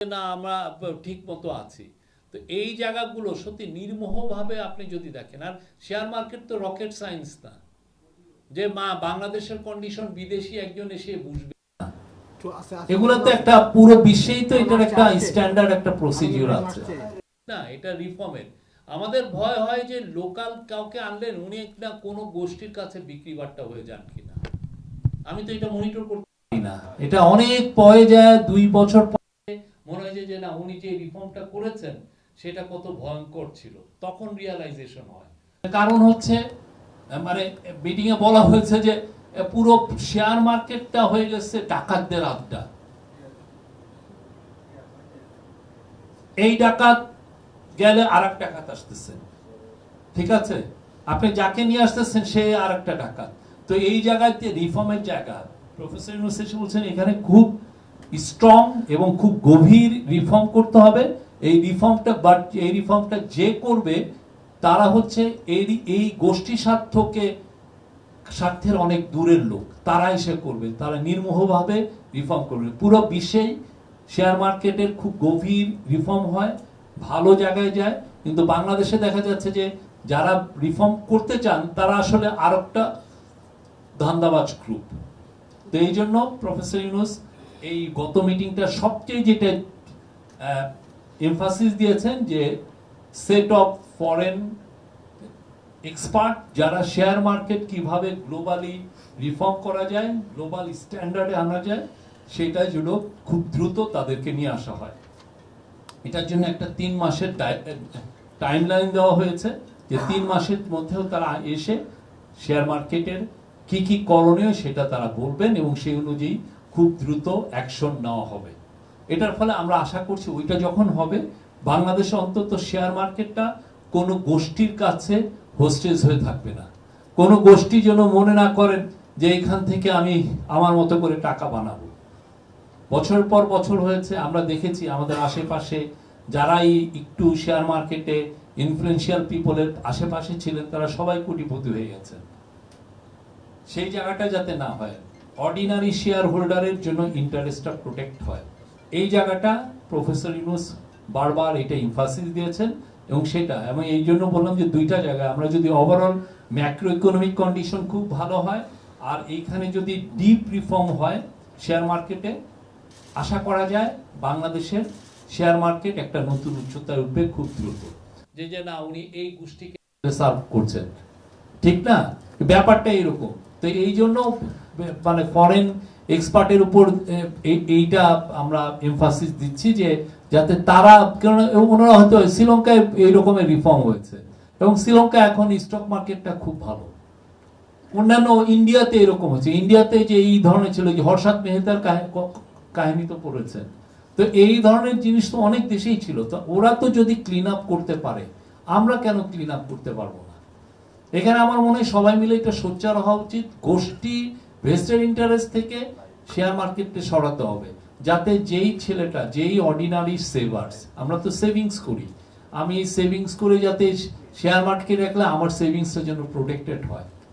না আমরা ঠিক মতো আছি। তো এই জায়গাগুলো সত্যি নির্মোহভাবে আপনি যদি দেখেন, আর শেয়ার মার্কেট তো রকেট সায়েন্স না যে বাংলাদেশের কন্ডিশন বিদেশি একজন এসে বুঝবে না। এগুলো তো একটা পুরো বিশ্বেই তো এটার একটা স্ট্যান্ডার্ড একটা প্রসিডিউর আছে না, এটা রিফর্মের। আমাদের ভয় হয় যে লোকাল কাউকে আনলেন উনি একটা কোনো গোষ্ঠীর কাছে বিক্রি বাট্টা হয়ে যান কিনা। আমি তো এটা মনিটর করতে পারি না, এটা অনেক পরে যায় 2 বছর মনে হয় যে না উনি যে রিফর্মটা করেছেন সেটা কত ভয়ঙ্কর ছিল, তখন রিয়ালাইজেশন হয়। কারণ হচ্ছে মানে মিটিং এ বলা হয়েছে যে পুরো শেয়ার মার্কেটটা হয়ে গেছে ডাকাতদের আড্ডা। এই ডাকাত গেলে আরেক ডাকাত আসতেছে, ঠিক আছে, আপনি যাকে নিয়ে আসতেছেন সে আরেকটা ডাকাত। তো এই জায়গাতে রিফর্মের জায়গা, প্রফেসর ইউনূস বলছেন এখানে খুব স্ট্রং এবং খুব গভীর রিফর্ম করতে হবে। এই রিফর্মটা যে করবে তারা হচ্ছে এই গোষ্ঠী স্বার্থের অনেক দূরের লোক, তারা এসে করবে, তারা নির্মোহভাবে রিফর্ম করবে। পুরো বিশ্বেই শেয়ার মার্কেটের খুব গভীর রিফর্ম হয়, ভালো জায়গায় যায়, কিন্তু বাংলাদেশে দেখা যাচ্ছে যে যারা রিফর্ম করতে চান তারা আসলে আরেকটা ধান্দাবাজ গ্রুপ। তো এই জন্য প্রফেসর ইউনূস এই গত মিটিংটা সবচেয়ে যেটা এমফাসিস দিয়েছেন যে সেট অফ ফরেন এক্সপার্ট যারা শেয়ার মার্কেট কিভাবে গ্লোবালি রিফর্ম করা যায়, গ্লোবাল স্ট্যান্ডার্ডে আনা যায়, সেটাই যেন খুব দ্রুত তাদেরকে নিয়ে আসা হয়। এটার জন্য একটা 3 মাসের টাইমলাইন দেওয়া হয়েছে যে 3 মাসের মধ্যেও তারা এসে শেয়ার মার্কেটের কি কি করণীয় সেটা তারা বলবেন এবং সেই অনুযায়ী খুব দ্রুত অ্যাকশন নেওয়া হবে। এটার ফলে আমরা আশা করছি ওইটা যখন হবে বাংলাদেশে অন্তত শেয়ার মার্কেটটা কোনো গোষ্ঠীর কাছে হোস্টেজ হয়ে থাকবে না। কোনো গোষ্ঠী যেন মনে না করেন যে এখান থেকে আমি আমার মতো করে টাকা বানাবো। বছর পর বছর হয়েছে, আমরা দেখেছি আমাদের আশেপাশে যারাই একটু শেয়ার মার্কেটে ইনফ্লুয়েন্সিয়াল পিপলের আশেপাশে ছিলেন তারা সবাই কোটিপতি হয়ে গেছেন। সেই জায়গাটা যাতে না হয়, অর্ডিনারি শেয়ার হোল্ডারের জন্য ইন্টারেস্টটা প্রোটেক্ট হয়, এই জায়গাটা প্রফেসর ইউনূস বারবার এটা এমফাসিস দিয়েছেন। এবং সেটা এবং এই জন্য বললাম যে দুইটা জায়গায় আমরা যদি ওভারঅল ম্যাক্রো ইকোনমিক কন্ডিশন খুব ভালো হয় আর এইখানে যদি ডিপ রিফর্ম হয় শেয়ার মার্কেটে, আশা করা যায় বাংলাদেশের শেয়ার মার্কেট একটা নতুন উচ্চতায় উঠবে খুব দ্রুত। যে না উনি এই গোষ্ঠীকে সার্ভ করছেন, ঠিক না, ব্যাপারটা এরকম। তো এই জন্য মানে ফরেন এক্সপার্টের উপর এইটা আমরা এমফাসিস দিচ্ছি যে যাতে তারা, ওনারা হয়তো শ্রীলঙ্কায় এই রকমের রিফর্ম হয়েছে এবং শ্রীলঙ্কা এখন স্টক মার্কেটটা খুব ভালো। অন্যান্য ইন্ডিয়াতে এরকম হচ্ছে, ইন্ডিয়াতে যে এই ধরনের ছিল যে হর্ষাদ মেহতার কাহিনী তো পড়েছেন। তো এই ধরনের জিনিস তো অনেক দেশেই ছিল। তো ওরা তো যদি ক্লিন আপ করতে পারে, আমরা কেন ক্লিন আপ করতে পারবো না? এখানে আমার মনে হয় সবাই মিলে এটা সোচ্চার হওয়া উচিত। গোষ্ঠী ভেস্টেড ইন্টারেস্ট থেকে শেয়ার মার্কেটে সরাতে হবে, যাতে যেই ছেলেটা, যেই অর্ডিনারি সেভার্স, আমরা তো সেভিংস করি, আমি সেভিংস করে যাতে শেয়ার মার্কেটে রাখলে আমার সেভিংসটা যেন প্রোটেক্টেড হয়।